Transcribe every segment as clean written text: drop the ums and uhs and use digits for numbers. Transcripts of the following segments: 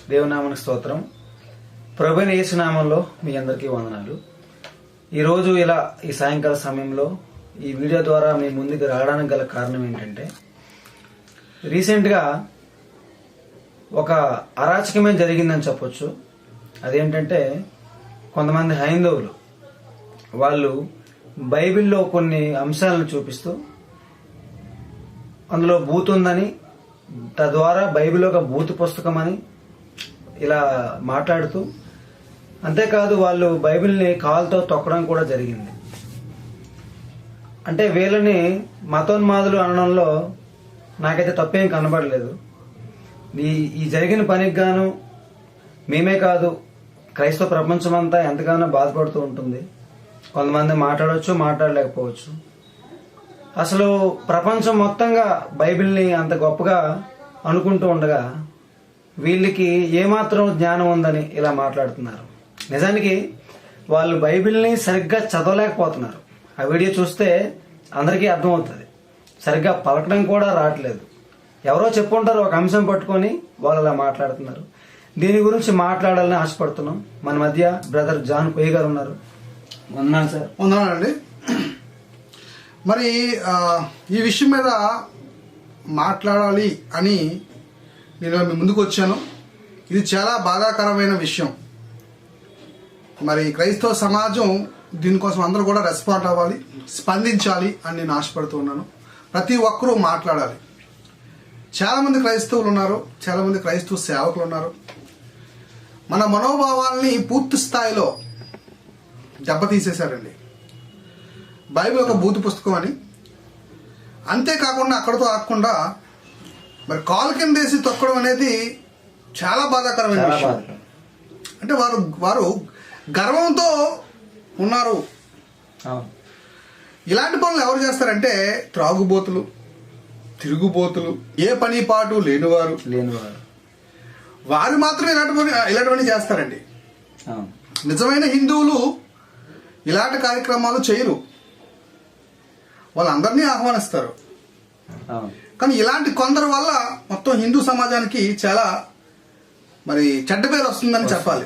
దేవునామానికి స్తోత్రం. ప్రభువైన యేసు నామంలో మీ అందరికీ వందనాలు. ఈరోజు ఇలా ఈ సాయంకాల సమయంలో ఈ వీడియో ద్వారా మీ ముందుకు రావడానికి గల కారణం ఏంటంటే, రీసెంట్గా ఒక అరాచకమే జరిగిందని చెప్పొచ్చు. అదేంటంటే, కొంతమంది హైందవులు వాళ్ళు బైబిల్లో కొన్ని అంశాలను చూపిస్తూ అందులో బూత్ ఉందని, తద్వారా బైబిల్ ఒక బూత్ పుస్తకం అని ఇలా మాట్లాడుతూ, అంతేకాదు వాళ్ళు బైబిల్ని కాలుతో తొక్కడం కూడా జరిగింది. అంటే వీళ్ళని మతోన్మాదులు అనడంలో నాకైతే తప్పేం కనబడలేదు. ఈ జరిగిన పనికి గాను మేమే కాదు, క్రైస్తవ ప్రపంచమంతా ఎంతగానో బాధపడుతూ ఉంటుంది. కొంతమంది మాట్లాడవచ్చు, మాట్లాడలేకపోవచ్చు. అసలు ప్రపంచం మొత్తంగా బైబిల్ని అంత గొప్పగా అనుకుంటూ ఉండగా వీళ్ళకి ఏమాత్రం జ్ఞానం ఉందని ఇలా మాట్లాడుతున్నారు. నిజానికి వాళ్ళు బైబిల్ని సరిగ్గా చదవలేకపోతున్నారు. ఆ వీడియో చూస్తే అందరికీ అర్థమవుతుంది. సరిగ్గా పలకడం కూడా రావట్లేదు. ఎవరో చెప్పుంటారు, ఒక అంశం పట్టుకొని వాళ్ళు అలా మాట్లాడుతున్నారు. దీని గురించి మాట్లాడాలని ఆశపడుతున్నాం. మన మధ్య బ్రదర్ జాన్ కొయ్య గారు ఉన్నారు. వందనాలు సార్. వందనాలండి. మరి ఈ విషయం మీద మాట్లాడాలి అని నేను మీ ముందుకు వచ్చాను. ఇది చాలా బాధాకరమైన విషయం. మరి క్రైస్తవ సమాజం దీనికోసం అందరూ కూడా రెస్పాండ్ అవ్వాలి, స్పందించాలి అని నేను ఆశపడుతూ ఉన్నాను. ప్రతి ఒక్కరూ మాట్లాడాలి. చాలామంది క్రైస్తవులు ఉన్నారు, చాలామంది క్రైస్తవ సేవకులు ఉన్నారు. మన మనోభావాల్ని పూర్తి స్థాయిలో దెబ్బతీసేశారండి. బైబిల్ ఒక బూతు పుస్తకం అని, అంతేకాకుండా అక్కడతో ఆగకుండా మరి కాలు కిందేసి తొక్కడం అనేది చాలా బాధాకరమైన విషయం. అంటే వారు గర్వంతో ఉన్నారు. ఇలాంటి పనులు ఎవరు చేస్తారంటే త్రాగుబోతులు, తిరుగుబోతులు, ఏ పని పాటు లేనివారు వారు మాత్రమే ఇలాంటివన్నీ చేస్తారండి. నిజమైన హిందువులు ఇలాంటి కార్యక్రమాలు చేయరు. వాళ్ళందరినీ ఆహ్వానిస్తారు. కానీ ఇలాంటి కొందరు వల్ల మొత్తం హిందూ సమాజానికి చాలా మరి చెడ్డ పేరు వస్తుందని చెప్పాలి.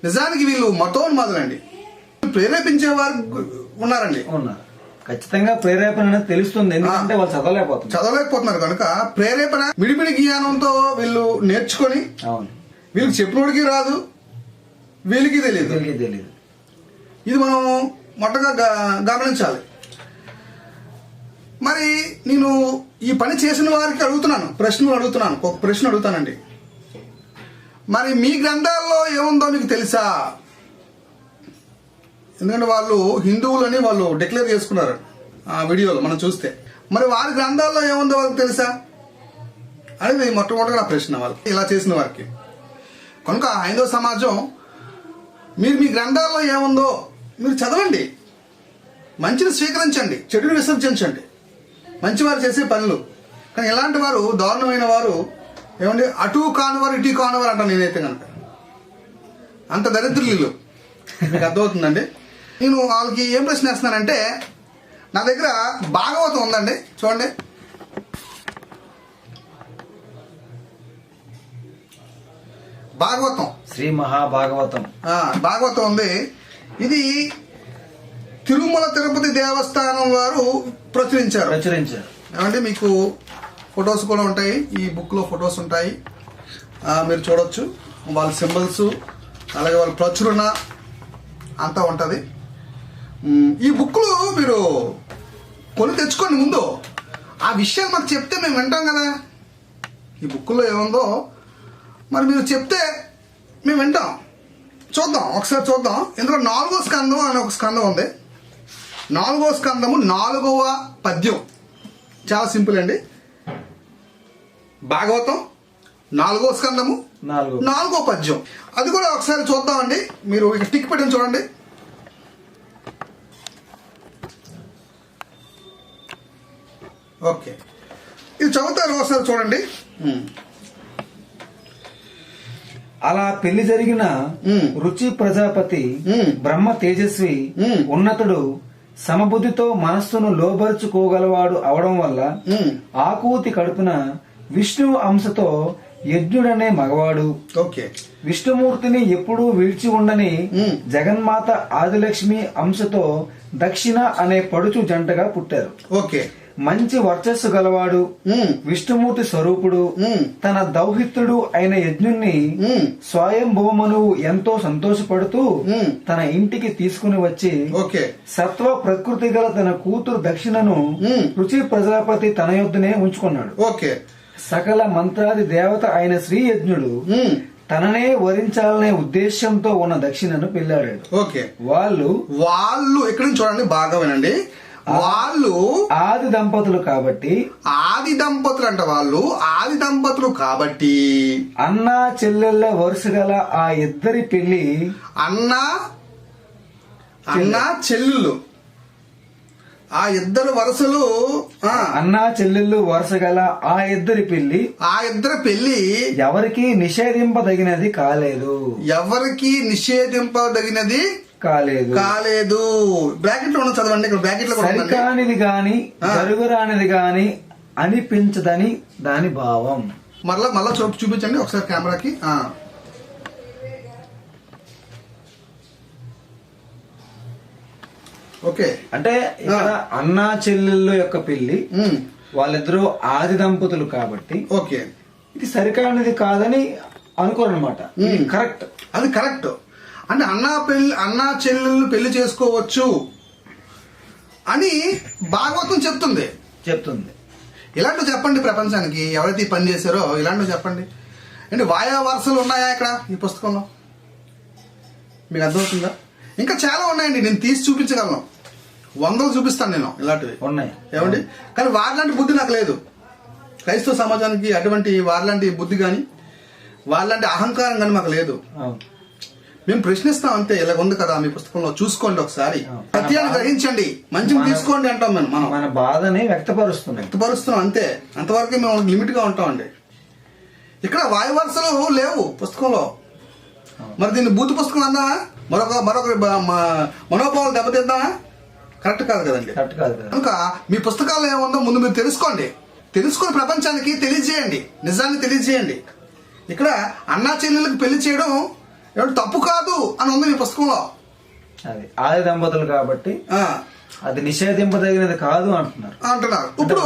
నిజానికి వీళ్ళు మతోన్మాదులండి. ప్రేరేపించే వారు ఉన్నారండి. ఖచ్చితంగా ప్రేరేపణ అనేది తెలుస్తుంది. ఎందుకంటే వాళ్ళు చదవలేకపోతున్నారు కనుక ప్రేరేపణ మిడిమిడి జ్ఞానంతో వీళ్ళు నేర్చుకొని వీళ్ళకి చెప్పినోడికి రాదు, వీళ్ళకి తెలియదు. ఇది మనం మొట్టగా గమనించాలి. మరి నేను ఈ పని చేసిన వారికి అడుగుతున్నాను, ఒక ప్రశ్న అడుగుతానండి. మరి మీ గ్రంథాల్లో ఏముందో మీకు తెలుసా? ఎందుకంటే వాళ్ళు హిందువులని వాళ్ళు డిక్లేర్ చేసుకున్నారు ఆ వీడియోలో మనం చూస్తే. మరి వారి గ్రంథాల్లో ఏముందో వాళ్ళకి తెలుసా అనేది మొట్టమొదటిగా నా ప్రశ్న. వాళ్ళు ఇలా చేసిన వారికి కనుక హైందవ సమాజం, మీరు మీ గ్రంథాల్లో ఏముందో మీరు చదవండి, మంచిని స్వీకరించండి, చెడుని విసర్జించండి, మంచివారు చేసే పనులు. కానీ ఇలాంటి వారు దారుణమైన వారు ఏమండి, అటు కానివారు ఇటు కానివారు అంటాను నేనైతే కనుక. అంత దరిద్రులు మీకు అర్థమవుతుందండి. నేను వాళ్ళకి ఏం ప్రశ్న వేస్తున్నానంటే, నా దగ్గర భాగవతం ఉందండి, చూడండి. భాగవతం, శ్రీ మహాభాగవతం భాగవతం ఉంది. ఇది తిరుమల తిరుపతి దేవస్థానం వారు ప్రచురించారు. ఏమంటే మీకు ఫొటోస్ కూడా ఉంటాయి, ఈ బుక్ లో ఫొటోస్ ఉంటాయి, మీరు చూడొచ్చు. వాళ్ళ సింబల్స్, అలాగే వాళ్ళ ప్రచురణ అంతా ఉంటుంది. ఈ బుక్లు మీరు కొని తెచ్చుకోండి. ముందు ఆ విషయాలు మాకు చెప్తే మేము వింటాం కదా. ఈ బుక్లో ఏముందో మరి మీరు చెప్తే మేము వింటాం. ఒకసారి చూద్దాం. ఇందులో 4వ స్కందం అనే ఒక స్కందం ఉంది. 4వ స్కందము 4వ పద్యం. చాలా సింపుల్ అండి. భాగవతం 4వ స్కందము 4వ పద్యం. అది కూడా ఒకసారి చూద్దామండి. మీరు ఇక టిక్ పెట్టిన చూడండి. ఓకే, ఇది చదువుతారు, ఒకసారి చూడండి. అలా పెళ్లి జరిగిన రుచి ప్రజాపతి బ్రహ్మ తేజస్వి ఉన్నతుడు సమబుద్ధితో మనస్సును లోబరుచుకోగలవాడు అవడం వల్ల ఆకూతి కడుపున విష్ణువు అంశతో యజ్ఞుడనే మగవాడు, ఓకే, విష్ణుమూర్తిని ఎప్పుడూ విడిచి ఉండని జగన్మాత ఆదిలక్ష్మి అంశతో దక్షిణ అనే పడుచు జంటగా పుట్టారు. ఓకే, మంచి వర్చస్సు గలవాడు, విష్ణుమూర్తి స్వరూపుడు. తన దౌహిత్రుడు అయిన యజ్ఞుణ్ణి స్వయంభూమనువు ఎంతో సంతోషపడుతూ తన ఇంటికి తీసుకుని వచ్చి సత్వ ప్రకృతి గల తన కూతురు దక్షిణను రుచి ప్రజాపతి తన యొద్దనే ఉంచుకున్నాడు. సకల మంత్రాది దేవత అయిన శ్రీ యజ్ఞుడు తననే వరించాలనే ఉద్దేశంతో ఉన్న దక్షిణను పెళ్లాడాడు. వాళ్ళు ఇక్కడ నుంచి చూడండి, బాగా వినండి. వాళ్ళు ఆది దంపతులు కాబట్టి, ఆది దంపతులు అంట, వాళ్ళు ఆది దంపతులు కాబట్టి అన్నా చెల్లెళ్ళ వరుస గల ఆ ఇద్దరి పెళ్లి, అన్నా చెల్లెళ్ళు, ఆ ఇద్దరు వరుసలు, అన్నా చెల్లెళ్ళు వరుస గల ఆ ఇద్దరి పెళ్లి, ఆ ఇద్దరి పెళ్లి ఎవరికి నిషేధింపదగినది కాలేదు, ఎవరికి నిషేధింపదగినది కాలేదు. బ్రాకెట్ లో ఉన్న చదవండి, ఇక్కడ బ్రాకెట్ లో సరికానిది గాని జరుగురానిది గాని అనిపించదని దాని భావం. మళ్ళా చూపించండి ఒకసారి కెమెరాకి. ఓకే, అంటే ఇక్కడ అన్నా చెల్లెళ్ళు యొక్క పెళ్లి, వాళ్ళిద్దరూ ఆది దంపతులు కాబట్టి ఓకే, ఇది సరికానిది కాదని అనుకోరనమాట. కరెక్ట్, అది కరెక్ట్. అంటే అన్నా చెల్లెళ్ళు పెళ్లి చేసుకోవచ్చు అని భాగవతం చెప్తుంది. ఇలాంటివి చెప్పండి ప్రపంచానికి, ఎవరైతే ఈ పని చేశారో ఇలాంటివి చెప్పండి. అంటే వాయా వరుసలు ఉన్నాయా ఇక్కడ ఈ పుస్తకంలో? మీకు అర్థమవుతుందా? ఇంకా చాలా ఉన్నాయండి, నేను తీసి చూపించగలను, 100 చూపిస్తాను నేను. ఇలాంటివి ఉన్నాయి ఏమండి, కానీ వారిలాంటి బుద్ధి నాకు లేదు. క్రైస్తవ సమాజానికి అటువంటి వారిలాంటి బుద్ధి కానీ వాళ్ళంటి అహంకారం కానీ మాకు లేదు. మేము ప్రశ్నిస్తాం అంతే. ఇలా ఉంది కదా మీ పుస్తకంలో, చూసుకోండి ఒకసారి, సత్యాన్ని గ్రహించండి, మంచిని తీసుకోండి అంటాం. మనం మన బాధని వ్యక్తపరుస్తున్నాం అంతే. అంతవరకు మేము లిమిట్ గా ఉంటామండి. ఇక్కడ వాయు వరుసలు లేవు పుస్తకంలో. మరి దీన్ని బూతు పుస్తకం అన్నా, మరొక మనోభావాలు దెబ్బతిద్దామా? కరెక్ట్ కాదు కదండి. కనుక మీ పుస్తకాల్లో ఏముందో ముందు మీరు తెలుసుకొని ప్రపంచానికి తెలియజేయండి, నిజాన్ని తెలియజేయండి. ఇక్కడ అన్నా చెల్లెలకు పెళ్లి చేయడం తప్పు కాదు అని ఉంది మీ పుస్తకంలో. అది ఆది దంపతులు కాబట్టి అది నిషేధింపదగినది కాదు అంటున్నారు. ఇప్పుడు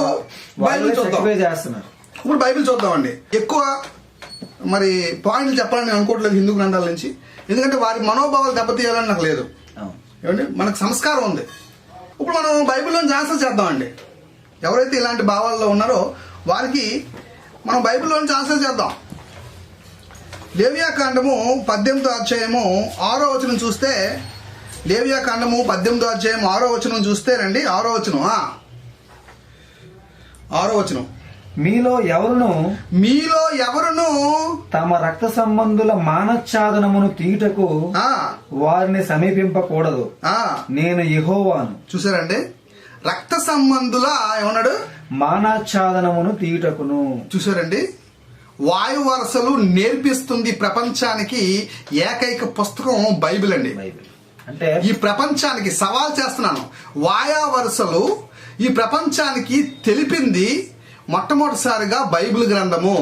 బైబిల్ చేస్తున్నారు. ఇప్పుడు బైబిల్ చూద్దామండి. ఎక్కువ మరి పాయింట్లు చెప్పాలని నేను అనుకోవట్లేదు హిందూ గ్రంథాల నుంచి, ఎందుకంటే వారి మనోభావాలు దెబ్బతీయాలని నాకు లేదు. ఏమండి, మనకు సంస్కారం ఉంది. ఇప్పుడు మనం బైబిల్లోంచి ఆన్సర్ చేద్దామండి. ఎవరైతే ఇలాంటి భావాల్లో ఉన్నారో వారికి మనం బైబిల్లోంచి ఆన్సర్ చేద్దాం. లేవియాకాండము 18వ అధ్యాయము 6వ వచనం చూస్తే, లేవియాకాండము 18వ అధ్యాయం 6వ వచనం చూస్తే రండి, 6వ వచనం. మీలో ఎవరును తమ రక్త సంబంధుల మానచ్ఛాదనమును తీయుటకు వారిని సమీపింపకూడదు, నేను యెహోవాను. చూసారండి, రక్త సంబంధుల ఏమన్నాడు? మానాచ్ఛాదనమును తీయుటకును. చూసారండి, వాయు వరుసలు నేర్పిస్తుంది ప్రపంచానికి ఏకైక పుస్తకం బైబిల్ అండి. అంటే ఈ ప్రపంచానికి సవాల్ చేస్తున్నాను, వాయా వరుసలు ఈ ప్రపంచానికి తెలిపింది మొట్టమొదటిసారిగా బైబిల్ గ్రంథము.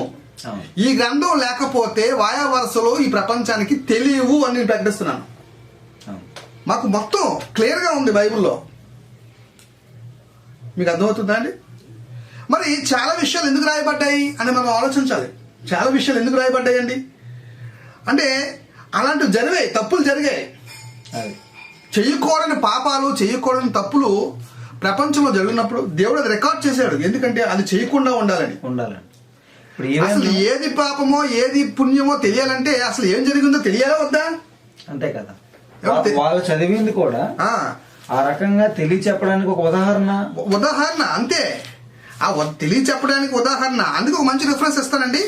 ఈ గ్రంథం లేకపోతే వాయా వరుసలు ఈ ప్రపంచానికి తెలియవు అని నేను ప్రకటిస్తున్నాను. మాకు మొత్తం క్లియర్ గా ఉంది బైబిల్లో. మీకు అర్థమవుతుందా అండి? మరి చాలా విషయాలు ఎందుకు రాయబడ్డాయి అని మనం ఆలోచించాలి. చాలా విషయాలు ఎందుకు రాయబడ్డాయండి అంటే, అలాంటివి జరిగాయి, తప్పులు జరిగాయి. చెయ్యకూడని పాపాలు, చెయ్యకూడని తప్పులు ప్రపంచంలో జరిగినప్పుడు దేవుడు అది రికార్డ్ చేశాడు. ఎందుకంటే అది చేయకుండా ఉండాలని. అసలు ఏది పాపమో ఏది పుణ్యమో తెలియాలంటే అసలు ఏం జరిగిందో తెలియాలా వద్దా? అంతే కదా. వాళ్ళు చదివింది కూడా ఆ రకంగా తెలియచెప్పడానికి ఒక ఉదాహరణ అంతే. ఆ తెలియచెప్పడానికి ఉదాహరణ. అందుకే ఒక మంచి రిఫరెన్స్ ఇస్తానండి.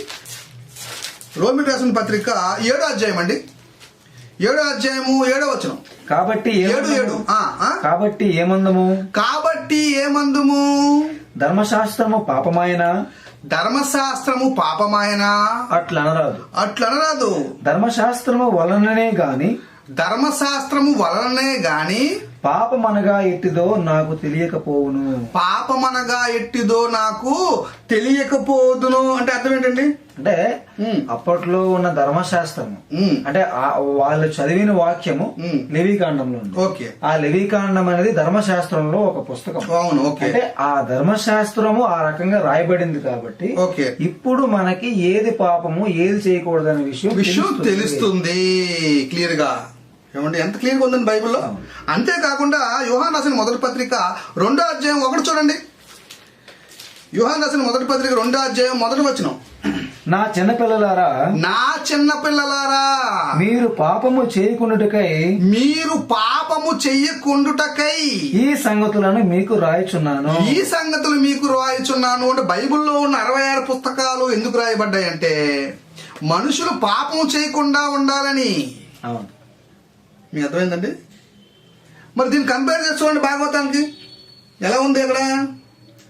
రోమీయులకు రాసిన పత్రిక 7వ అధ్యాయం అండి, 7వ అధ్యాయము 7వ వచనం. కాబట్టి ఏమందుము ధర్మశాస్త్రము పాపమాయన అట్లనరాదు. ధర్మశాస్త్రము వలననే గాని పాపమనగా ఎట్టిదో నాకు తెలియకపోవును. పాపమనగా ఎట్టిదో నాకు తెలియకపోదును అంటే అర్థం ఏంటండి? అంటే అప్పట్లో ఉన్న ధర్మశాస్త్రము అంటే వాళ్ళు చదివిన వాక్యము లెవీకాండంలో ఉంది. ఓకే. ఆ లెవీకాండం అనేది ధర్మశాస్త్రంలో ఒక పుస్తకం. అవును. ఓకే. అంటే ఆ ధర్మశాస్త్రము ఆ రకంగా రాయబడింది కాబట్టి ఓకే. ఇప్పుడు మనకి ఏది పాపము ఏది చేయకూడదనే విషయం తెలుస్తుంది క్లియర్ గా. ఏమంటే ఎంత క్లియర్ గా ఉందండి బైబిల్లో. అంతేకాకుండా యోహాను రాసిన మొదటి పత్రిక 2వ అధ్యాయం 1 చూడండి. యోహాను రాసిన మొదటి పత్రిక 2వ అధ్యాయం 1 వచనం. నా చిన్నపిల్లలారా మీరు పాపము చేయకుండుటకై ఈ సంగతులను మీకు రాయుచున్నాను. అంటే బైబిల్లో ఉన్న 66 పుస్తకాలు ఎందుకు రాయబడ్డాయంటే మనుషులు పాపము చేయకుండా ఉండాలని. మీకు అర్థమైందండి? మరి దీన్ని కంపేర్ చేసి చూడండి భాగవతానికి ఎలా ఉంది అక్కడ.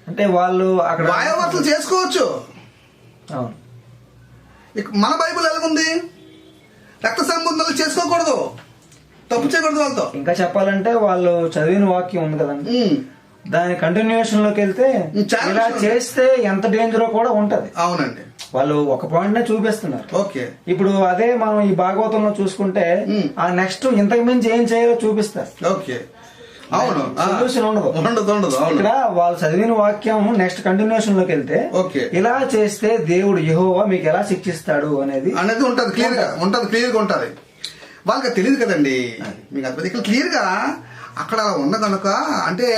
అంటే వాళ్ళు అక్కడ వాయవర్తలు చేసుకోవచ్చు. అవును. మన బైబిల్ ఎలాగుంది? రక్త సంబంధాలు చేసుకోకూడదు, తప్పు చేయకూడదు వాళ్ళతో. ఇంకా చెప్పాలంటే వాళ్ళు చదివిన వాక్యం ఉంది కదండి, దాని కంటిన్యూషన్ లోకి వెళ్తే ఇలా చేస్తే ఎంత డేంజరో కూడా ఉంటది. అవునండి. వాళ్ళు ఒక పాయింట్ నే చూపిస్తున్నారు. ఓకే. ఇప్పుడు అదే మనం ఈ భాగవతంలో చూసుకుంటే ఆ నెక్స్ట్ ఇంతకు మించి ఏం చేయాలో చూపిస్తారు. ఓకే. అవును. సొల్యూషన్ ఉండదు. ఇక్కడ వాళ్ళు చదివిన వాక్యం నెక్స్ట్ కంటిన్యూషన్ లోకి వెళ్తే ఇలా చేస్తే దేవుడు యెహోవా మీకు ఎలా శిక్షిస్తాడు అనేది ఉంటది. క్లియర్ గా ఉంటది. వాళ్ళకి తెలియదు కదండి. మీకు అర్థం ఇక్కడ క్లియర్ గా అక్కడ ఉన్న కనుక అంటే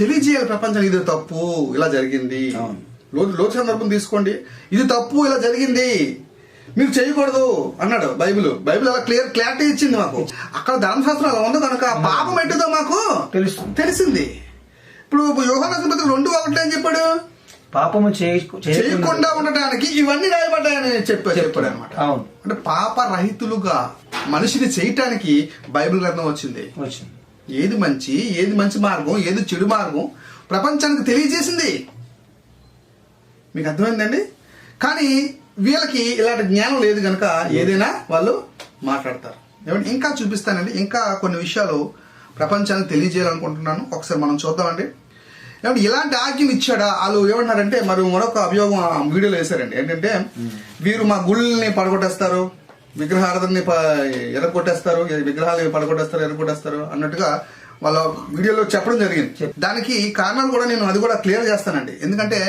తెలియజేయాలి ప్రపంచం ఇది తప్పు ఇలా జరిగింది. లోతు సందర్భం తీసుకోండి, ఇది తప్పు ఇలా జరిగింది మీరు చేయకూడదు అన్నాడు బైబిల్ అలా క్లారిటీ ఇచ్చింది మాకు. అక్కడ ధర్మశాస్త్రం అలా ఉంది కనుక పాపం ఏంటిదో మాకు తెలిసింది. ఇప్పుడు యోహాను రాసిన పత్రిక 2:1 ఏం చెప్పాడు? పాపము చేయకుండా ఉండటానికి ఇవన్నీ రాయబడ్డాయని చెప్పాడు అనమాట. అంటే పాప రహితులుగా మనిషిని చేయటానికి బైబిల్ గ్రంథం వచ్చింది. ఏది మంచి మార్గం, ఏది చెడు మార్గం ప్రపంచానికి తెలియజేసింది. మీకు అర్థమైందండి? కానీ వీళ్ళకి ఇలాంటి జ్ఞానం లేదు కనుక ఏదైనా వాళ్ళు మాట్లాడతారు. ఏమంటే ఇంకా చూపిస్తానండి, ఇంకా కొన్ని విషయాలు ప్రపంచానికి తెలియజేయాలనుకుంటున్నాను. ఒకసారి మనం చూద్దామండి. ఏమంటే ఇలాంటి ఆజ్ఞలు ఇచ్చాడా? వాళ్ళు ఏమన్నారంటే మరొక అభియోగం వీడియోలో వేశారండి. ఏంటంటే వీరు మా గుళ్ళని పడగొట్టేస్తారు, విగ్రహారాధనని ఎరగొట్టేస్తారు, విగ్రహాలు పడగొట్టేస్తారు, ఎరగొట్టేస్తారు అన్నట్టుగా వాళ్ళ వీడియోలో చెప్పడం జరిగింది. దానికి కారణాలు కూడా నేను అది కూడా క్లియర్ చేస్తానండి. ఎందుకంటే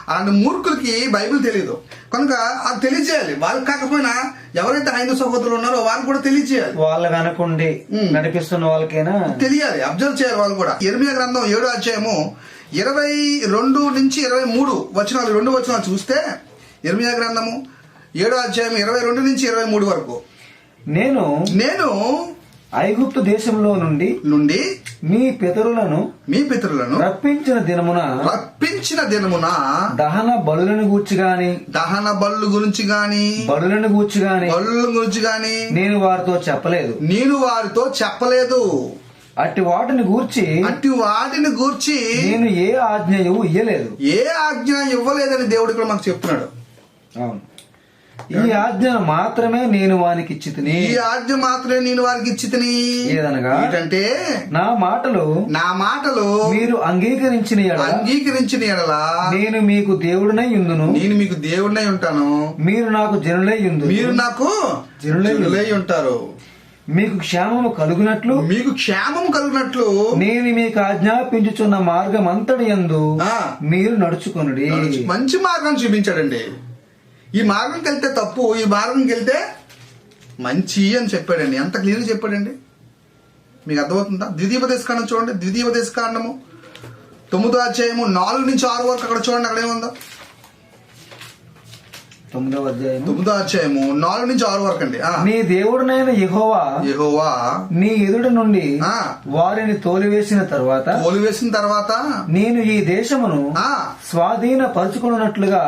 అలాంటి మూర్ఖులకి బైబిల్ తెలియదు కనుక అది తెలియజేయాలి. వాళ్ళు కాకపోయినా ఎవరైతే హైందవ సహోదరులు ఉన్నారో వాళ్ళు కూడా తెలియజేయాలి. వాళ్ళ వెనకుండి నడిపిస్తున్న వాళ్ళకైనా తెలియాలి, అబ్జర్వ్ చేయాలి వాళ్ళు కూడా. ఇర్మియా గ్రంథం 7వ అధ్యాయము 22 నుంచి 23 వచనాలు 2 వచనాలు చూస్తే ఇర్మియా గ్రంథము 7వ అధ్యాయం 22 నుంచి 23 వరకు నేను ఐగుప్తు దేశంలో నుండి మీ పితరులను రప్పించిన దినమున దహన బలులను గురించి గాని బలులను గురించి గాని నేను వారితో చెప్పలేదు. అట్టి వాటిని గూర్చి నేను ఏ ఆజ్ఞ ఇవ్వలేదని దేవుడు ఇక్కడ మాకు చెప్తున్నాడు. అవును. ఈ ఆజ్ఞ మాత్రమే నేను వారికి ఇచ్చితిని. ఏదనగా ఏంటంటే నా మాటలు మీరు అంగీకరించిన ఎడల నేను మీకు దేవుడినై ఉంటాను. మీరు నాకు జనులై ఉంటారు. మీకు క్షేమము కలుగునట్లు నేను మీకు ఆజ్ఞాపించుచున్న మార్గం అంతటి యందు మీరు నడుచుకొనుడి. మంచి మార్గం చూపించాడండి. ఈ మార్గంకి వెళ్తే తప్పు, ఈ మార్గంకి వెళ్తే మంచి అని చెప్పాడండి. ఎంత క్లియర్గా చెప్పాడండి. మీకు అర్థమవుతుందా? ద్వితీయోపదేశకాండం చూడండి. ద్వితీయోపదేశకాండము 9వ అధ్యాయము 4 నుంచి 6 వరకు అక్కడ చూడండి. అక్కడ ఏముందో 9వ అధ్యాయము 4 నుంచి 6 వరకు అండి. నీ దేవుడునైన యెహోవా నీ ఎదుట నుండి వారిని తోలివేసిన తర్వాత నేను ఈ దేశమును స్వాధీన పరుచుకున్నట్లుగా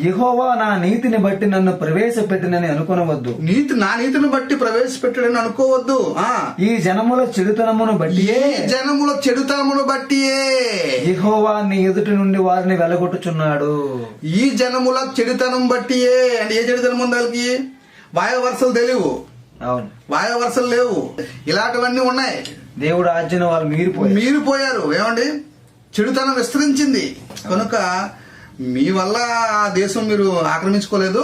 యెహోవా నా నీతిని బట్టి నన్ను ప్రవేశపెట్టినని అనుకోవద్దు. నా నీతిని బట్టి ప్రవేశపెట్టాడని అనుకోవద్దు. ఈ జనముల చెడుతనమును బట్టి యెహోవా నీ ఎదుటి నుండి వారిని వెలగొట్టుచున్నాడు. ఈ జనముల చెడుతనం బట్టియే. అంటే ఏ చెడుతనం ఉంది వాళ్ళకి? వాయు వరుసలు తెలియవు. అవును, వాయు వరుసలు లేవు. ఇలాంటివన్నీ ఉన్నాయి. దేవుడు ఆజ్ఞను వాళ్ళు మీరిపోయారు. ఏమండి? చెడుతనం విస్తరించింది కనుక మీ వల్ల ఆ దేశం మీరు ఆక్రమించుకోలేదు.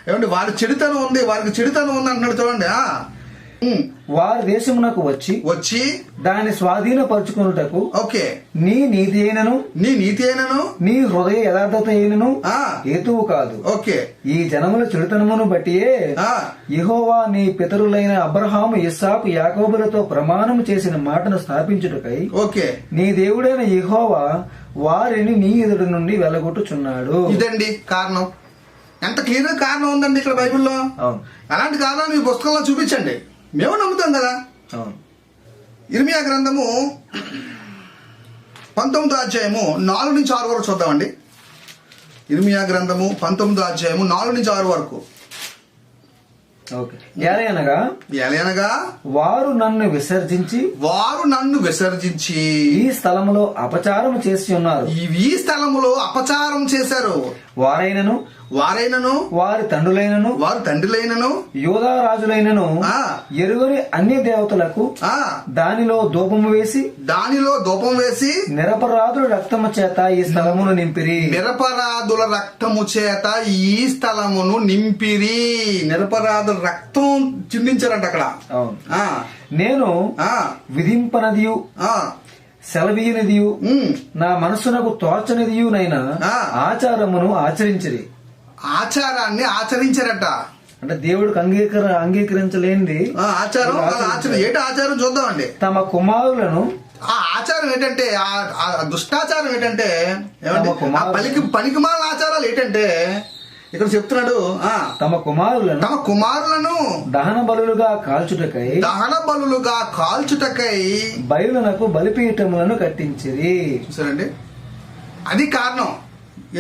ఏమండి వారి చెడుతనం ఉంది, వారికి చెడుతనం ఉంది అంటున్నాడు చూడండి. వారి దేశమునకు వచ్చి దాన్ని స్వాధీనపరుచుకున్నటకు ఓకే నీ నీతి అయినను నీ హృదయ యథార్థత అయినను హేతువు కాదు. ఓకే ఈ జనముల చెడుతనమును బట్టియే యెహోవా నీ పితరులైన అబ్రహాము, ఇస్సాకు, యాకోబులతో ప్రమాణము చేసిన మాటను స్థాపించుటకై ఓకే నీ దేవుడైన యెహోవా వారిని నీ ఎదుటి నుండి వెలగొట్టుచున్నాడు. ఇదండి కారణం. ఎంత క్లియర్ కారణం ఉందండి ఇక్కడ బైబిల్లో. అలాంటి కారణాలు మీ పుస్తకంలో చూపించండి, మేము నమ్ముతాం కదా. ఇర్మియా గ్రంథము 19వ అధ్యాయము 4 నుంచి 6 వరకు చూద్దామండి. ఇర్మియా గ్రంథము 19వ అధ్యాయము 4 నుంచి 6 వరకు. ఏలయనగా వారు నన్ను విసర్జించి ఈ స్థలములో అపచారం చేసి ఉన్నారు. ఈ స్థలములో అపచారం చేశారు. వారైనను వారి తండ్రులైనను యోధా రాజులైనను ఎరుగని అన్య దేవతలకు దానిలో ధూపము వేసి నిరపరాధుల రక్తము చేత ఈ స్థలమును నింపిరి. నిరపరాధుల రక్తం చిందించారంట అక్కడ. నేను విధింపనదియు సెలవీయనిదియు నా మనసునకు తోచనిదియునైన ఆచారమును ఆచారాన్ని ఆచరించారట. అంటే దేవుడికి అంగీకరించలేనిది ఆచారం. ఏంటి ఆచారం చూద్దామండి. తమ కుమారులను ఆ ఆచారం ఏంటంటే, ఆ దుష్టాచారం ఏంటంటే, పనికిమాలిన ఆచారాలు ఏంటంటే ఇక్కడ చెప్తున్నాడు. తమ కుమారులను దహన బలులుగా కాల్చుటకై బయలునకు బలిపీఠములను కట్టించిరి. చూసారండి, అది కారణం.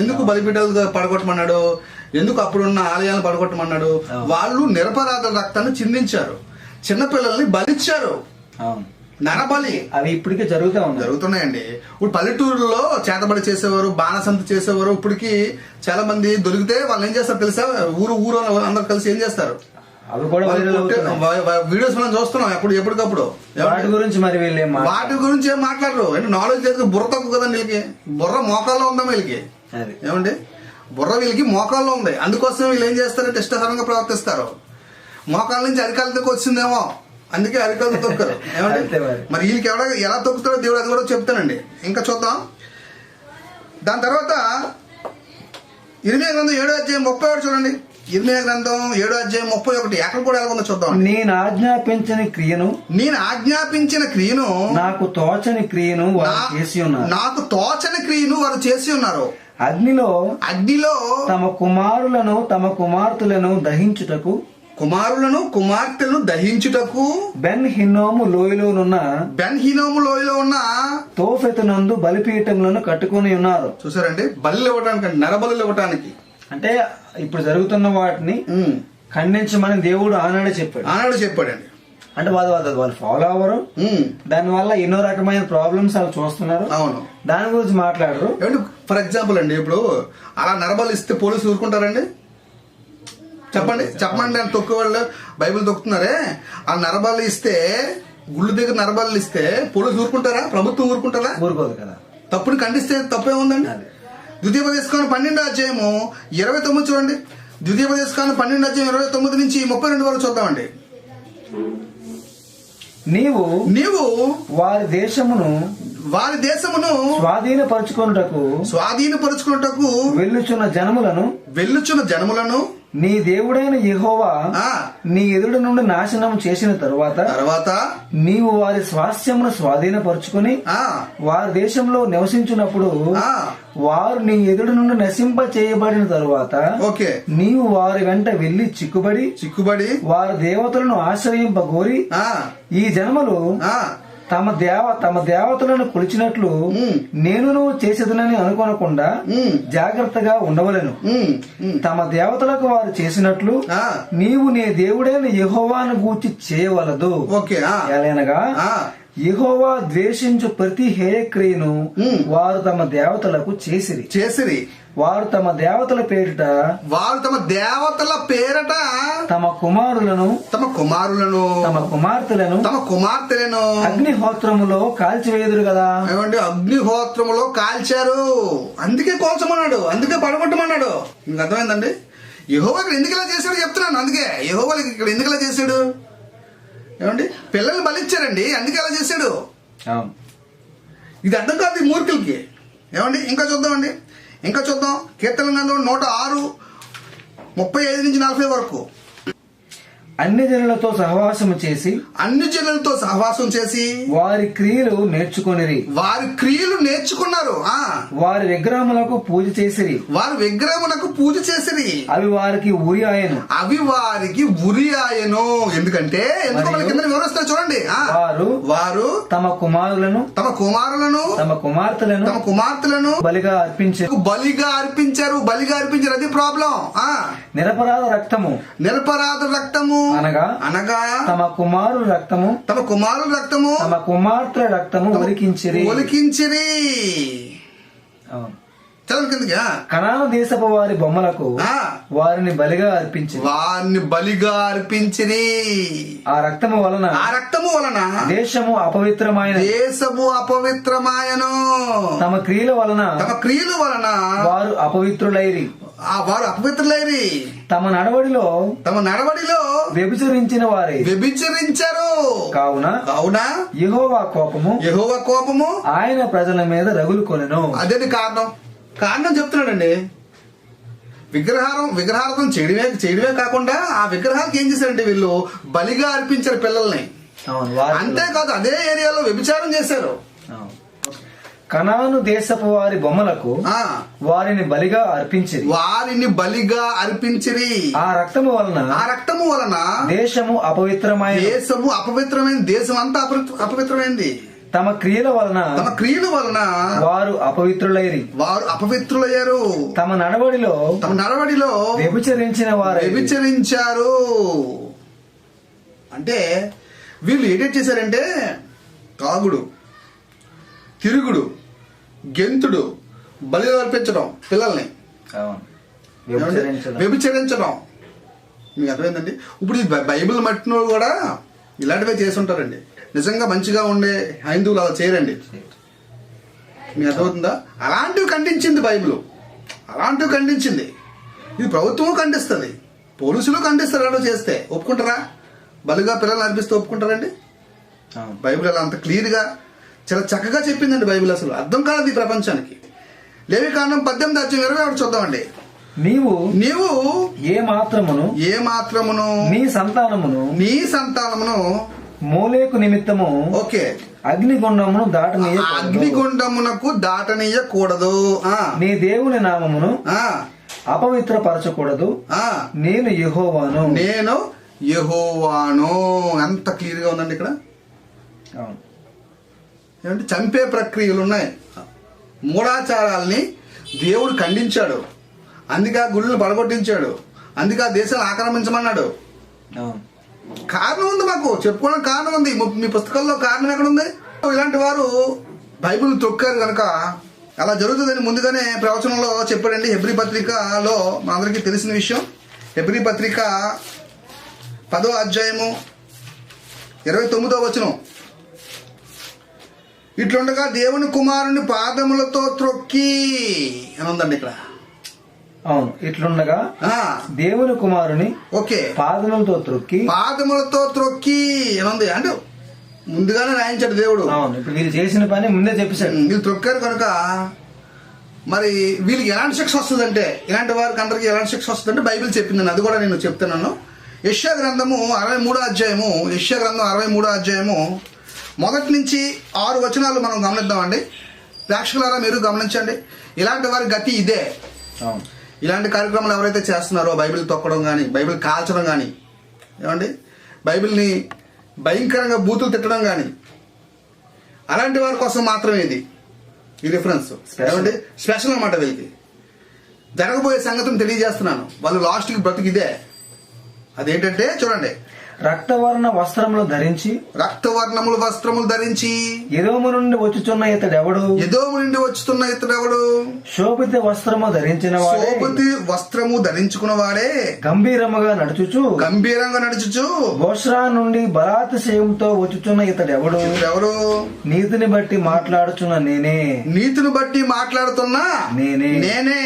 ఎందుకు బలిపీఠాలు పడగొట్టమన్నాడు, ఎందుకు అప్పుడున్న ఆలయాలను పడగొట్టమన్నాడు. వాళ్ళు నిరపరాధ రక్తాన్ని చిందించారు, చిన్నపిల్లల్ని బలిచ్చారు. నరబలి అవి ఇప్పటికే జరుగుతున్నాయండి. ఇప్పుడు పల్లెటూరులో చేతబడి చేసేవారు, బాణసంత చేసేవారు. ఇప్పటికి చాలా మంది దొరికితే వాళ్ళు ఏం చేస్తారు తెలుసా, ఊరు అందరు కలిసి ఏం చేస్తారు, అవి కూడా వీడియోస్ మనం చూస్తున్నాం ఎప్పటికప్పుడు. వాటి గురించి ఏం మాట్లాడరు. నాలెడ్జ్ లేదు, బుర్ర తక్కువ కదా వీళ్ళకి. బుర్ర మోకాల్లో ఉందా వీళ్ళకి? ఏమండి, బుర్ర వీళ్ళకి మోకాల్లో ఉంది. అందుకోసం వీళ్ళు ఏం చేస్తారంటే ఇష్టకరంగా ప్రవర్తిస్తారు. మోకాల నుంచి అరికాలకి వచ్చిందేమో, అందుకే అరికాలు తొక్కరు. ఏమంటే మరి వీళ్ళకి ఎలా తొక్కుతారో దేవుడు అది కూడా చెప్తానండి. ఇంకా చూద్దాం. దాని తర్వాత ఇర్మియా గ్రంథం 7వ అధ్యాయం 31 చూడండి. ఇర్మియా గ్రంథం 7వ అధ్యాయం 31 ఎక్కడ కూడా ఎలా చూద్దాం. నేను ఆజ్ఞాపించిన క్రియను నాకు తోచని క్రియను వారు చేసి ఉన్నారు. అగ్నిలో తమ కుమారులను దహించుటకు బెన్ హిన్నోము లోయలో ఉన్న తోఫెతునందు బలిపీఠములను కట్టుకుని ఉన్నారు. చూసారండి, బలి ఇవ్వడానికి, నరబలు ఇవ్వడానికి. అంటే ఇప్పుడు జరుగుతున్న వాటిని ఖండించమని దేవుడు ఆనాడే చెప్పాడండి. అంటే వాళ్ళు ఫాలో అవ్వరు, దానివల్ల ఎన్నో రకమైన ప్రాబ్లమ్స్ వాళ్ళు చూస్తున్నారు. అవును, దాని గురించి మాట్లాడరు. ఫర్ ఎగ్జాంపుల్ అండి, ఇప్పుడు అలా నరబలు ఇస్తే పోలీసులు ఊరుకుంటారండి? చెప్పండి. అని తొక్కే వాళ్ళు బైబిల్ తొక్కుతున్నారే, ఆ నరబలు ఇస్తే, గుళ్ళు దగ్గర నరబలు ఇస్తే పోలీసులు ఊరుకుంటారా? ప్రభుత్వం ఊరుకుంటారా? ఊరుకోదు కదా. తప్పుని ఖండిస్తే తప్పేముందండి? ద్వితీయోపదేశకాండం 12వ అధ్యాయము 29 చూడండి. ద్వితీయోపదేశకాండం 12వ అధ్యాయం 29 నుంచి 32 వరకు చూద్దామండి. నీవు వారి దేశమును స్వాధీనపరుచుకొనుటకు వెళ్ళుచున్న జనములను నీ దేవుడైన యెహోవా నీ ఎదుట నుండి నాశనం చేసిన తరువాత నీవు వారి స్వాస్థ్యమును స్వాధీనపరుచుకుని వారి దేశంలో నివసించినప్పుడు వారు నీ ఎదుటి నుండి నశింప చేయబడిన తరువాత నీవు వారి వెంట వెళ్లి చిక్కుబడి వారి దేవతలను ఆశ్రయింపగోరి ఈ జనములు తమ దేవతలను కొలిచినట్లు నేను చేసేదనని అనుకోనకుండా జాగ్రత్తగా ఉండవలెను. తమ దేవతలకు వారు చేసినట్లు నీవు నీ దేవుడైన యెహోవాను గూర్చి చేయవలదు. ఎలాగనగా యెహోవా ద్వేషించు ప్రతి హేయక్రియను వారు తమ దేవతలకు చేసిరి. వారు తమ దేవతల పేరిట తమ కుమారులను తమ కుమార్తెలను అగ్నిహోత్రములో కాల్చివేయుదురు కదా. ఏమండి, అగ్నిహోత్రములో కాల్చారు. అందుకే కోల్చమన్నాడు, అందుకే పడగొట్టమన్నాడు. మీకు అర్థమైందండి? యెహోవా ఇక్కడ ఎందుకు ఇలా చేశాడు చెప్తున్నాను. అందుకే యెహోవా ఇక్కడ ఎందుకు ఇలా చేశాడు? ఏమండి, పిల్లల్ని బలిచ్చారండి, అందుకే అలా చేశాడు. ఇది అర్థం కాదు ఈ మూర్ఖులకి. ఏమండి, ఇంకా చూద్దాం కీర్తన గ్రంథం 106:35-40 వరకు. అన్ని జనులతో సహవాసము చేసి వారి క్రియలు నేర్చుకున్నారు. వారి విగ్రహములకు పూజ చేసిరి. అవి వారికి ఉరి ఆయను. ఎందుకంటే కింద వివరిస్తారు చూడండి. వారు తమ కుమారులను తమ కుమార్తెలను బలిగా అర్పించారు. అది ప్రాబ్లం. నిరపరాధ రక్తము అనగా తమ కుమారుల రక్తము తమ కుమార్తెల రక్తము ఒలికించిరి. కనాను దేశపు వారి బొమ్మలకు వారిని బలిగా అర్పించిరి. ఆ రక్తము వలన దేశము అపవిత్రమాయను. తమ క్రియల వలన వారు అపవిత్రులైరి. తమ నడవడిలో వ్యభిచరించారు. కావున యెహోవా కోపము ఆయన ప్రజల మీద రగులుకొనెను. అదే కారణం చెప్తున్నాడండి. విగ్రహార్థం చేయడమే కాకుండా ఆ విగ్రహానికి ఏం చేశారంటే వీళ్ళు బలిగా అర్పించారు పిల్లల్ని. అంతేకాదు అదే ఏరియాలో వ్యభిచారం చేశారు. కనాను దేశపు వారి బొమ్మలకు వారిని బలిగా అర్పించిరి. ఆ రక్తము వలన దేశము అపవిత్రమైన. దేశం అంతా అపవిత్రమైంది. తమ క్రియల వలన వారు అపవిత్రులయ్యారు. తమ నడవడిలో వ్యభిచరించారు. అంటే వీళ్ళు ఏంటేట్ చేశారంటే తాగుడు, తిరుగుడు, గెంతుడు, బలి అర్పించడం, పిల్లల్ని వ్యభిచరించడం. మీకు అర్థమైందండి? ఇప్పుడు ఈ బైబిల్ మట్టిన కూడా ఇలాంటివే చేస్తుంటారండి. నిజంగా మంచిగా ఉండే హైందువులు అలా చేయరండి. మీకు అర్థమవుతుందా? అలాంటివి ఖండించింది బైబిల్. ఇది ప్రభుత్వం ఖండిస్తుంది, పోలీసులు ఖండిస్తారు. అలా చేస్తే ఒప్పుకుంటారా? బలిగా పిల్లల్ని అర్పిస్తే ఒప్పుకుంటారండి? బైబిల్ అలా అంత క్లియర్గా చాలా చక్కగా చెప్పిందండి బైబిల్. అసలు అర్థం కాదు ఈ ప్రపంచానికి. లేవికాండం 18:21 చూద్దామండి. నీవు ఏ మాత్రమును నీ సంతానమును మోలేకు నిమిత్తము అగ్నిగుండమును దాటనీయకూడదు. నీ దేవుని నామమును అపవిత్రపరచకూడదు. నేను యెహోవాను. ఎంత క్లియర్ గా ఉందండి ఇక్కడ. ఏమంటే చంపే ప్రక్రియలు ఉన్నాయి. మూఢాచారాల్ని దేవుడు ఖండించాడు. అందుకే ఆ గుళ్ళను పడగొట్టించాడు. అందుకే ఆ దేశాన్ని ఆక్రమించమన్నాడు. కారణం ఉంది, మాకు చెప్పుకోవడానికి కారణం ఉంది. మీ పుస్తకాల్లో కారణం ఎక్కడుంది? ఇలాంటి వారు బైబిల్ తొక్కారు కనుక అలా జరుగుతుందని ముందుగానే ప్రవచనంలో చెప్పాడండి. హెబ్రీ పత్రికలో మనందరికీ తెలిసిన విషయం. హెబ్రీ పత్రిక 10వ అధ్యాయము 29వ వచనం. ఇట్లుండగా దేవుని కుమారుని పాదములతో త్రొక్కి అని ఉందండి ఇక్కడ. అవును, ఇట్లుండగా దేవుని కుమారుని పాదములతో త్రొక్కి అని ఉంది. అంటే ముందుగానే రాయించాడు దేవుడు. అవును, ఇప్పుడు వీళ్ళు చేసిన పని ముందే చెప్పేశాడు. వీళ్ళు త్రొక్కారు కనుక మరి వీళ్ళకి ఎలాంటి శిక్ష వస్తుందంటే, ఇలాంటి వారికి అందరికి ఎలాంటి శిక్ష వస్తుందంటే బైబిల్ చెప్పిందని అది కూడా నేను చెప్తున్నాను. యెషయా గ్రంథము 63వ అధ్యాయము 1 నుంచి 6 వచనాలు మనం గమనిద్దామండి. ప్రేక్షకులారా మీరు గమనించండి. ఇలాంటి వారి గతి ఇదే. ఇలాంటి కార్యక్రమాలు ఎవరైతే చేస్తున్నారో, బైబిల్ తొక్కడం కానీ, బైబిల్ కాల్చడం కానీ, ఏమండి బైబిల్ని భయంకరంగా బూతులు తిట్టడం కానీ, అలాంటి వారి కోసం మాత్రమే ఇది ఈ రిఫరెన్స్. ఏమండి స్పెషల్ అన్నమాట. వీళ్ళకి జరగబోయే సంగతిని తెలియజేస్తున్నాను. వాళ్ళు లాస్ట్కి బ్రతికిదే. అదేంటంటే చూడండి, రక్తవర్ణ వస్త్రములు ధరించి రక్తవర్ణములు వస్త్రములు ధరించి ఎదోము నుండి వచ్చుచున్న ఇతడెవడు ఎదోము నుండి వచ్చుతున్న ఇతడెవడు శోభిత వస్త్రము ధరించిన వాడే శోభతి వస్త్రము ధరించుకున్న వాడే గంభీరముగా నడుచుచు గంభీరంగా నడుచుచు బోష్రా నుండి బలాతిశయంతో వచ్చుచున్న ఇతడెవడు ఎవరు నీతిని బట్టి మాట్లాడుచున్న నేనే నీతిని బట్టి మాట్లాడుతున్నా నేనే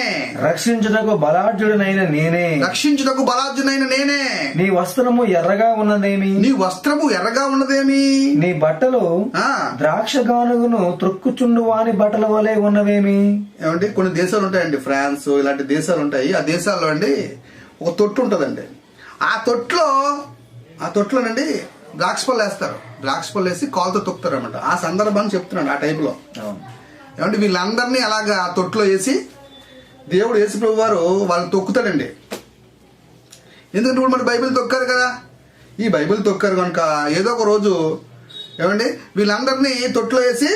రక్షించుటకు బలాఢ్యుడనైన నేనే రక్షించుటకు బలార్జునైన నేనే నీ వస్త్రము ఎర్రగా ఉన్నదేమి నీ వస్త్రము ఎర్రగా ఉన్నదేమి నీ బట్టలు ద్రాక్ష గానుగును త్రొక్కుచుండు వాని బట్టల వలె ఉన్నవేమి. ఏమంటే కొన్ని దేశాలు ఉంటాయండి, ఫ్రాన్స్ ఇలాంటి దేశాలు ఉంటాయి. ఆ దేశాల్లో అండి ఒక తొట్టు ఉంటుందండి. ఆ తొట్టులోనండి ద్రాక్ష పళ్ళు వేస్తారు. ద్రాక్ష పళ్ళు వేసి కాలుతో తొక్కుతారు అనమాట. ఆ సందర్భాన్ని చెప్తున్నాడు ఆ టైప్ లో. ఏమంటే వీళ్ళందరినీ అలాగా ఆ తొట్టులో వేసి దేవుడు యేసు ప్రభు వారు వాళ్ళని తొక్కుతాడండి. ఎందుకంటే ఇప్పుడు మన బైబిల్ తొక్కారు కదా, ఈ బైబిల్ తొక్కారు కనుక ఏదో ఒక రోజు ఏమండి వీళ్ళందరినీ తొట్టులో వేసి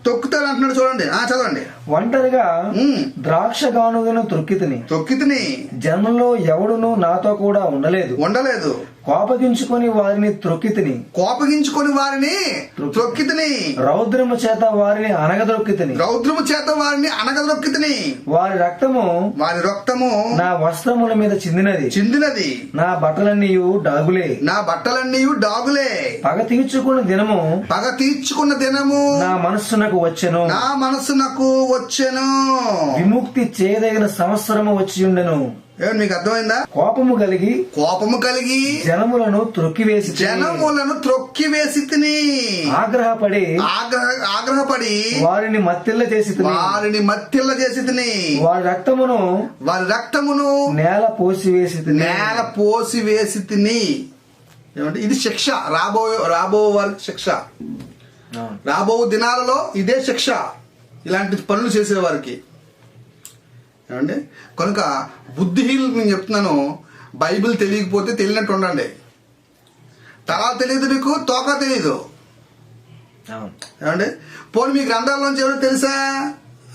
తొక్కుతాడు అంటున్నాడు. చూడండి, చదవండి. ఒంటరిగా ద్రాక్ష గానుగను తొక్కితిని జనంలో ఎవడును నాతో కూడా ఉండలేదు. కోపగించుకొని వారిని త్రొక్కితిని రౌద్రము చేత వారిని అనగదొక్కితిని వారి రక్తము నా వస్త్రముల మీద చిందినది నా బట్టలన్నీ డాగులే పగ తీర్చుకున్న దినము నా మనస్సునకు వచ్చెను విముక్తి చేయదగిన సంవత్సరము వచ్చి ఉండెను. మీకు అర్థమైందా? కోపము కలిగి జనములను త్రొక్కివేసి ఆగ్రహపడి వారిని మత్తిల్ల చేసి వారి రక్తమును నేల పోసివేసి ఏమంటే ఇది శిక్ష, రాబో వారికి శిక్ష, రాబో దినాలలో ఇదే శిక్ష ఇలాంటి పనులు చేసేవారికి. ఏమండి కనుక బుద్ధిహీనులకు నేను చెప్తున్నాను, బైబిల్ తెలియకపోతే తెలియనట్టు ఉండండి. తలా తెలియదు, మీకు తోక తెలియదు. ఏమండి పోనీ మీ గ్రంథాల్లోంచి ఎవరో తెలుసా,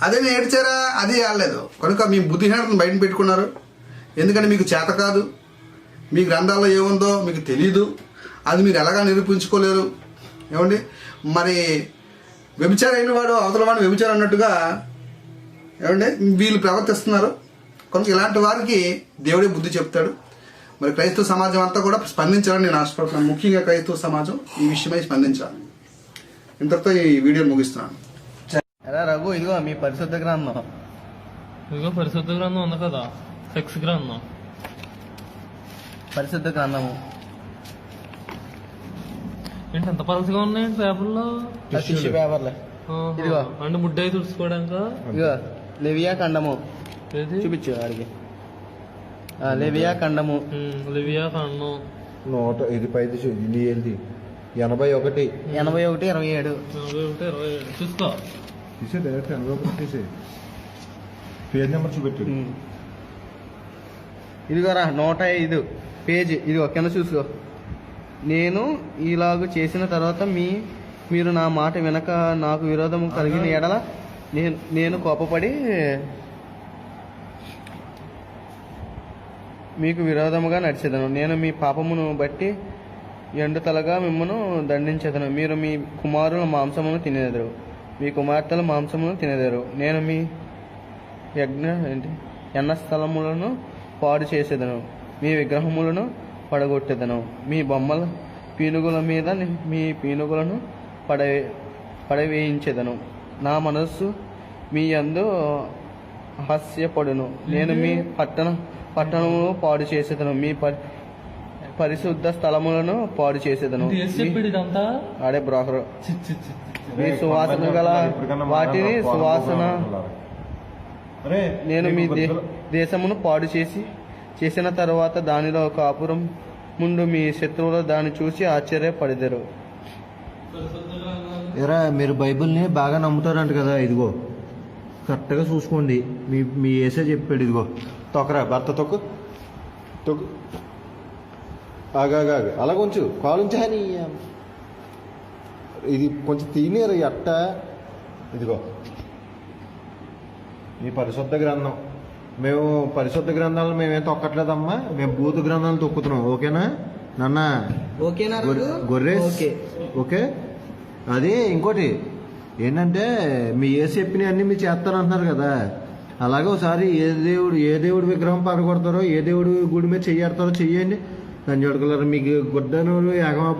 అదే ఏడ్చారా, అది ఆడలేదు. కనుక మీ బుద్ధిహీనతను బయట పెట్టుకున్నారు. ఎందుకంటే మీకు చేత కాదు, మీ గ్రంథాల్లో ఏముందో మీకు తెలీదు, అది మీరు ఎలాగా నిరూపించుకోలేరు. ఏమండి మరి వ్యభిచారం అయిన వాడు అవతల వాడిని వ్యభిచారం అన్నట్టుగా ఏమంటే వీళ్ళు ప్రవర్తిస్తున్నారు. కనుక ఇలాంటి వారికి దేవుడే బుద్ధి చెప్తాడు. మరి క్రైస్తవ సమాజం అంతా కూడా స్పందించాలని నేను ఆశపడుతున్నాను. ముఖ్యంగా క్రైస్తవ సమాజం ఈ విషయమై స్పందించాలి. ఇంతటితో ఈ వీడియో ముగిస్తున్నాను. రఘు, ఇదిగో మీ పరిశుద్ధ గ్రంథం. పరిశుద్ధ గ్రంథం ఉంది కదా, సెక్స్ గ్రంథం, పరిశుద్ధ గ్రంథము ఏంటి ఎంత పలసగా ఉన్నాయి పేపర్లో? పేపర్లే. ఇదిగో అంటే ముడ్డాయి తుడుచుకోవడానికి. ఇదిగో లెవియా ఖండము చూపించు వాడికి. లెవియా ఖండము 100 పైది 81 27 చూసుకో. తీసే డైరెక్ట్ 81 తీసే పేజ్ నెంబర్ చూపెట్టు. ఇదిగోరా 105 పేజీ. ఇదిగో కింద చూసుకో. నేను ఇలాగ చేసిన తర్వాత మీరు నా మాట వెనక నాకు విరోధం కలిగిన ఎడల నేను కోపపడి మీకు విరోధముగా నడిచేదను. నేను మీ పాపమును బట్టి ఎండుతలగా మిమ్మను దండించేదను. మీరు మీ కుమారుల మాంసమును తినేదరు, మీ కుమార్తెల మాంసమును తినేదరు. నేను మీ ఎన్న స్థలములను పాడు చేసేదను, మీ విగ్రహములను పడగొట్టేదను. మీ బొమ్మల పీనుగుల మీద మీ పీనుగులను పడవేయించేదను. నా మనస్సు మీ యందు హాస్యపడును. నేను మీ పట్టణమును పాడు చేసేదను, మీ పరిశుద్ధ స్థలములను పాడు చేసేదను. ఆడే బ్రోకరు. మీ సువాసన గల వాటిని సువాసన నేను మీ దేశమును పాడు చేసిన తరువాత దానిలో కాపురం ముందు మీ శత్రువులు దాన్ని చూసి ఆశ్చర్యపడెదరు. ఎరా మీరు బైబిల్ని బాగా నమ్ముతారంట కదా, ఇదిగో కరెక్ట్గా చూసుకోండి. మీ ఏసే చెప్పాడు. ఇదిగో తొక్కరా, భర్త తొక్కు ఆగా అలా కొంచెం కాలుంచా. ఇది కొంచెం తినేరు అట్ట. ఇదిగో ఈ పరిశుద్ధ గ్రంథం. మేము పరిశుద్ధ గ్రంథాలను మేమేం తొక్కట్లేదమ్మా, మేము భూత గ్రంథాలను తొక్కుతున్నాం. ఓకేనా? నాన్న ఓకేనా గొర్రె ఓకే. ఓకే. అది ఇంకోటి ఏంటంటే మీ ఏ చెప్పినవి అన్ని మీరు చేస్తారంటున్నారు కదా, అలాగే ఒకసారి ఏ దేవుడు విగ్రహం పడగొడతారో, ఏ దేవుడు గుడి మీద చెయ్యడతారో చెయ్యండి. దాని చూడగలరు మీకు గుడ్డను యాగమాప